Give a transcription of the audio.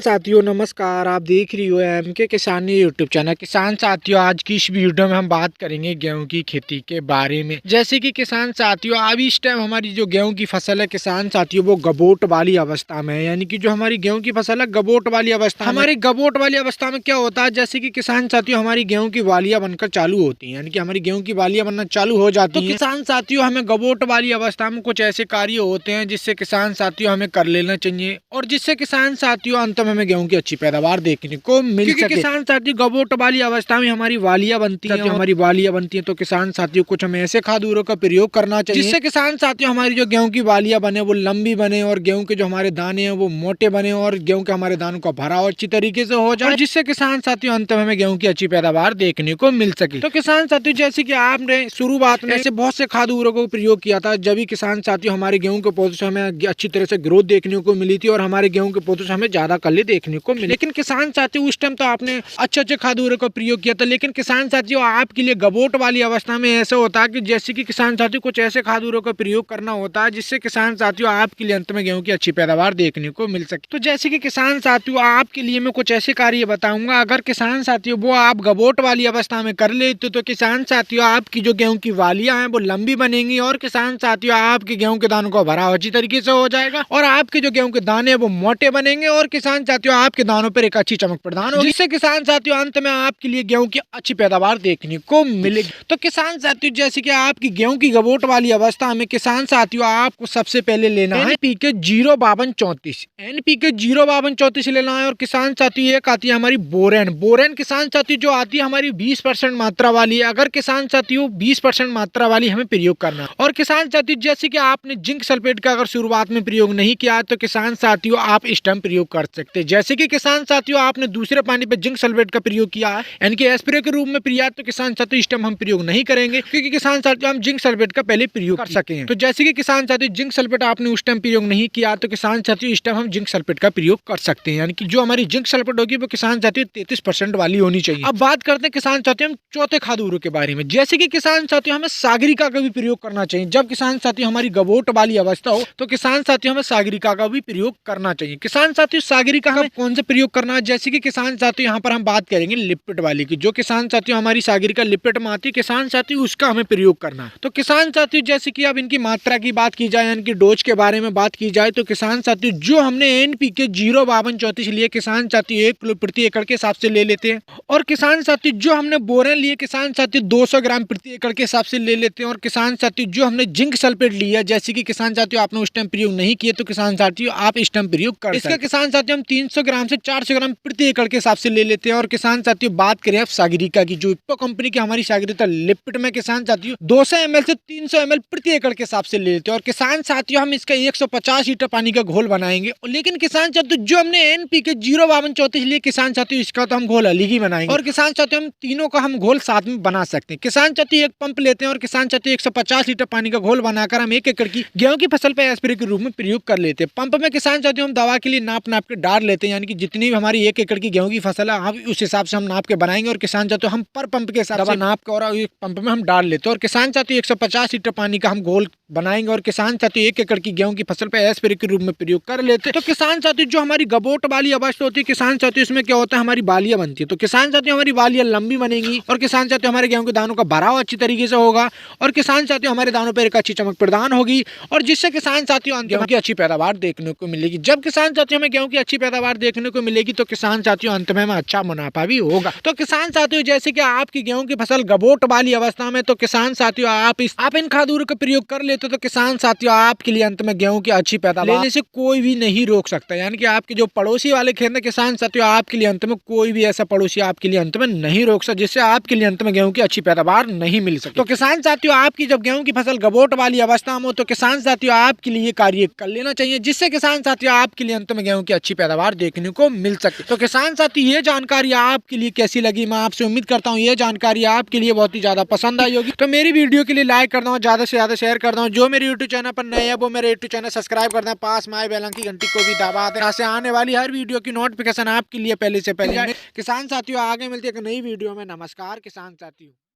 साथियों नमस्कार। आप देख रही हो एमके किसानी यूट्यूब चैनल। किसान साथियों, आज की इस वीडियो में हम बात करेंगे गेहूं की खेती के बारे में। जैसे कि किसान साथियों, अभी इस टाइम हमारी जो गेहूं की फसल है किसान साथियों, वो गबोट वाली अवस्था में है। यानी कि जो हमारी गेहूं की फसल है गबोट वाली अवस्था में। हमारी गबोट वाली अवस्था में क्या होता है, जैसे कि किसान साथियों हमारी गेहूं की वालियां बनकर चालू होती है, यानी कि हमारी गेहूं की वालियां बनना चालू हो जाती है। तो किसान साथियों, हमें गबोट वाली अवस्था में कुछ ऐसे कार्य होते हैं जिससे किसान साथियों हमें कर लेना चाहिए, और जिससे किसान साथियों अंत में हमें गेहूं की अच्छी पैदावार देखने को मिल सके। किसान साथियों गबोट वाली अवस्था में हमारी वालियां बनती हैं, हमारी वालियां बनती हैं तो किसान साथियों कुछ हमें ऐसे खाद उर्वरकों का प्रयोग करना चाहिए जिससे किसान साथियों हमारी जो गेहूं की वालियां बने वो लंबी बने, और गेहूं के जो हमारे दाने हैं वो मोटे बने, और गेहूं के हमारे दानों का भराव अच्छी तरीके से हो जाए, जिससे किसान साथियों अंत में हमें गेहूं की अच्छी पैदावार देखने को मिल सके। तो किसान साथियों, जैसे कि आपने शुरुआत में ऐसे बहुत से खाद उर्वरकों का प्रयोग किया था, जब भी किसान साथियों हमारे गेहूं के पौधों से हमें अच्छी तरह से ग्रोथ देखने को मिली थी, और हमारे गेहूं के पौधों से हमें ज्यादा कली देखने को मिली। लेकिन किसान साथियों उस टाइम तो आपने अच्छे खाद उर्वरक का प्रयोग किया था, लेकिन किसान साथियों आपके लिए गबोट वाली अवस्था में ऐसा होता है कि जैसे कि किसान साथियों कुछ ऐसे खाद उर्वरक का प्रयोग करना होता है जिससे किसान साथियों आपके लिए अंत में गेहूं की अच्छी पैदावार देखने को मिल सके। तो जैसे कि किसान साथियों आपके लिए मैं कुछ ऐसे कार्य बताऊंगा, अगर किसान साथियों वो आप गबोट वाली अवस्था में कर लेते तो किसान साथियों आपकी जो गेहूं की वालियां हैं वो लंबी बनेंगी, और किसान साथियों आपके गेहूं के दानों का भराव अच्छी तरीके से हो जाएगा, और आपके जो गेहूं के दाने वो मोटे बनेंगे, और किसान साथियों आपके दानों पर एक अच्छी चमक प्रदान होगी, जिससे किसान साथियों अंत में आपके लिए गेहूं की अच्छी पैदावार देखने को मिलेगी। तो किसान साथियों, जैसे कि आपकी गेहूं की गबोट वाली अवस्था में किसान साथियों आपको सबसे पहले लेना है NPK 05234। NPK 05234 लेना है, और किसान साथियों एक आती है हमारी बोरेन। बोरेन किसान साथियों जो आती है हमारी 20% मात्रा वाली है। अगर किसान साथियों 20% मात्रा वाली हमें प्रयोग करना है। और किसान साथियों जैसे कि आपने जिंक सल्फेट का अगर शुरुआत में प्रयोग नहीं किया तो किसान साथियों आप इस टाइम प्रयोग कर सकते हैं। जैसे कि किसान साथियों आपने दूसरे पानी पे जिंक सल्फेट का प्रयोग किया है, यानी कि एस्प्रे के रूप में प्रयास, तो किसान साथियों इस टाइम हम प्रयोग नहीं करेंगे, क्योंकि किसान साथियों हम जिंक सल्फेट का पहले प्रयोग कर सके हैं। तो जैसे कि किसान साथियों जिंक सल्फेट आपने उस टाइम प्रयोग नहीं किया तो किसान साथियों इस टाइम हम जिंक सल्फेट का प्रयोग कर सकते हैं, यानी कि जो हमारी जिंक सल्फेट होगी वो किसान साथियों 33% वाली होनी चाहिए। अब बात करते हैं किसान साथियों हम चौथे खाद उर्वरक के बारे में। जैसे कि किसान साथियों हमें सागरिका का भी प्रयोग करना चाहिए। जब किसान साथियों हमारी गबोट वाली अवस्था हो तो किसान साथियों हमें सागरिका का भी प्रयोग करना चाहिए। किसान साथियों सागरिका का कौन से प्रयोग करना है, जैसे कि किसान साथियों यहाँ पर हम बात करेंगे लिपिड वाली की। जो किसान साथियों हमारी सागरिका लिपिड में आती है किसान साथियों उसका हमें प्रयोग करना है। तो किसान साथियों जैसे कि अब इनकी मात्रा की बात की जाए, यानी कि डोज के बारे में बात की जाए, तो किसान साथियों जो हमने NPK 05234 लिए किसान साथियों 1 किलो प्रति एकड़ के हिसाब से ले लेते हैं, और किसान साथियों जो हमने बोरेन लिए किसान साथियों 200 ग्राम प्रति एकड़ के हिसाब से ले लेते हैं, और किसान साथियों जो हमने जिंक सल्फेट लिया जैसे कि किसान साथियों आपने उस टाइम प्रयोग नहीं किए तो किसान साथियों आप इस टाइम प्रयोग कर इसका किसान साथियों हम 300 ग्राम से 400 ग्राम प्रति एकड़ के हिसाब से ले लेते हैं। और किसान साथियों बात करें आप सागरिका की, जो इप्पो कंपनी की हमारी सागरिका लिपिड में किसान साथियों 200 ml से 300 ml प्रति एकड़ के हिसाब से ले लेते हैं, और किसान साथियों हम इसका 150 लीटर पानी का घोल बनाएंगे। लेकिन किसान साथियों जो हमने NPK 05234 लिए किसान साथियों इसका तो हम घोल अलग ही बनाएंगे, और किसान साथियों हम तीनों का हम घोल साथ में बना सकते हैं। किसान साथियों एक पंप लेते हैं, और किसान साथियों 150 लीटर पानी का घोल बनाकर हम 1 एकड़ की गेहूं की फसल पे स्प्रे के रूप में प्रयोग कर लेते हैं। पंप में किसान साथियों हम दवा के लिए नाप नाप के डाल लेते हैं, यानी कि जितनी भी हमारी 1 एकड़ की गेहूं की फसल है हम उस हिसाब से हम नाप के बनाएंगे, और किसान साथियों हम पर पंप के हिसाब से नाप के और पंप में हम डाल लेते हैं। और किसान साथियों 150 लीटर पानी का हम घोल बनाएंगे, और किसान साथियों 1 एकड़ की गेहूं की फसल पे स्प्रे के रूप में प्रयोग कर लेते हैं। तो किसान साथियों जो हमारी गबोट वाली अवस्था होती है किसान साथियों इसमें क्या होता है हमारी बालियां बनती है। तो किसान साथियों हमारी बालियां लंबी बनेगी, और किसान साथियों हमारे गेहूं के दानों का भराव अच्छी तरीके से होगा, और किसान साथियों हमारे दानों पर एक अच्छी चमक प्रदान होगी, और जिससे किसान साथियों गेहूं की अच्छी पैदावार देखने को मिलेगी। जब किसान साथियों हमें गेहूं की अच्छी पैदावार देखने को मिलेगी तो किसान साथियों अंत में हमें अच्छा मुनाफा भी होगा। तो किसान साथियों जैसे कि आपकी गेहूं की फसल गबोट वाली अवस्था में तो किसान साथियों आप इन खाद उर्वरक का प्रयोग कर लेते तो किसान साथियों आपके लिए अंत में गेहूं की अच्छी पैदावार लेने से कोई भी नहीं रोक सकता। यानी कि आपके जो पड़ोसी वाले खेत में किसान साथियों आपके लिए अंत में कोई भी ऐसा पड़ोसी आपके लिए अंत में नहीं रोक सकता जिससे आपके लिए अंत में गेहूं की अच्छी पैदावार नहीं मिल सकती। तो किसान साथियों आपकी जब गेहूं की फसल गबोट वाली अवस्था में हो तो किसान साथियों आपके लिए कार्य कर लेना चाहिए, जिससे किसान साथियों आपके लिए अंत में गेहूं की अच्छी पैदावार देखने को मिल सकती है। तो किसान साथियों ये जानकारी आपके लिए कैसी लगी, मैं आपसे उम्मीद करता हूँ ये जानकारी आपके लिए बहुत ही ज्यादा पसंद आई होगी। तो मेरी वीडियो के लिए लाइक करना हो, ज्यादा से ज्यादा शेयर करना हो। जो मेरे यूट्यूब चैनल पर नए हैं वो मेरे यूट्यूब चैनल सब्सक्राइब करना है, पास में बेल की घंटी को भी दबा दें, यहाँ से आने वाली हर वीडियो की नोटिफिकेशन आपके लिए पहले से पहले। किसान साथियों आगे मिलती है एक नई वीडियो में। नमस्कार किसान साथियों।